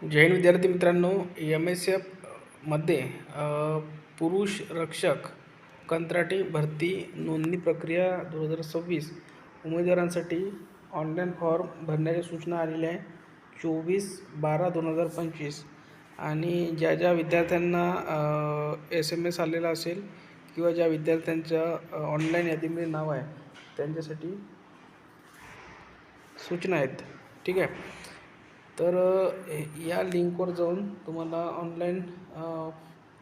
जय हिंद विद्यार्थी मित्रांनो, MSF मध्ये पुरुष रक्षक कंत्राटी भरती नोंदणी प्रक्रिया 2026 उमेदवारांसाठी ऑनलाईन फॉर्म भरण्याच्या सूचना आलेल्या आहे 24/12/2025 आणि ज्या विद्यार्थ्यांना SMS आलेला असेल किंवा ज्या विद्यार्थ्यांच्या ऑनलाईन यादीमध्ये नाव आहे त्यांच्यासाठी सूचना आहेत. ठीक आहे. तर या लिंकवर जाऊन तुम्हाला ऑनलाईन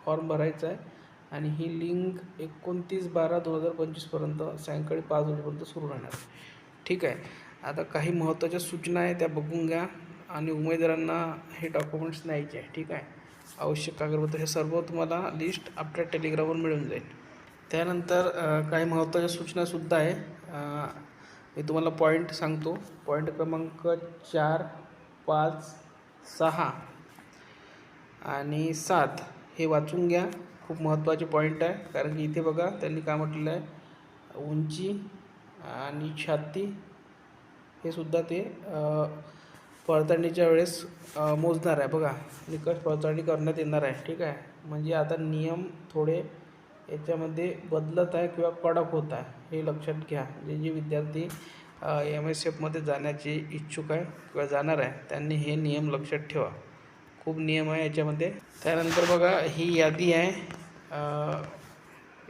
फॉर्म भरायचा आहे आणि ही लिंक 29/12/2025 सायंकाळी 5 वाजेपर्यंत सुरू राहणार. ठीक आहे. आता काही महत्त्वाच्या सूचना आहे त्या बघून घ्या आणि उमेदवारांना हे डॉक्युमेंट्स न्यायचे आहे. ठीक आहे. आवश्यक कागदपत्र हे सर्व तुम्हाला लिस्ट आपल्या टेलिग्रामवर मिळून जाईल. त्यानंतर काही महत्त्वाच्या सूचनासुद्धा आहे. मी तुम्हाला पॉईंट सांगतो. पॉईंट क्रमांक 4, 5, 6 आणि 7 हे वाचून घ्या. खूप महत्त्वाचे पॉईंट आहे, कारण की इथे बघा त्यांनी काय म्हटलेलं आहे, उंची आणि छाती हे सुद्धा ते पडताळणीच्या वेळेस मोजणार आहे. बघा, निकष पडताळणी करण्यात येणार आहे. ठीक आहे. म्हणजे आता नियम थोडे याच्यामध्ये बदलत आहे किंवा कडक होत आहे, हे लक्षात घ्या. जे विद्यार्थी MSF मध्ये जाण्याचे इच्छुक आहे किंवा जाणार आहे त्यांनी हे नियम लक्षात ठेवा. खूप नियम आहे याच्यामध्ये. त्यानंतर बघा, ही यादी आहे.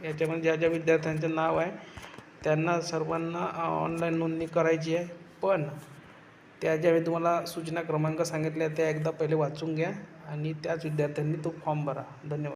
याच्यामध्ये ज्या विद्यार्थ्यांचं नाव आहे त्यांना सर्वांना ऑनलाईन नोंदणी करायची आहे. पण ज्या मी तुम्हाला सूचना क्रमांक सांगितल्या त्या एकदा पहिले वाचून घ्या आणि त्याच विद्यार्थ्यांनी तो फॉर्म भरा. धन्यवाद.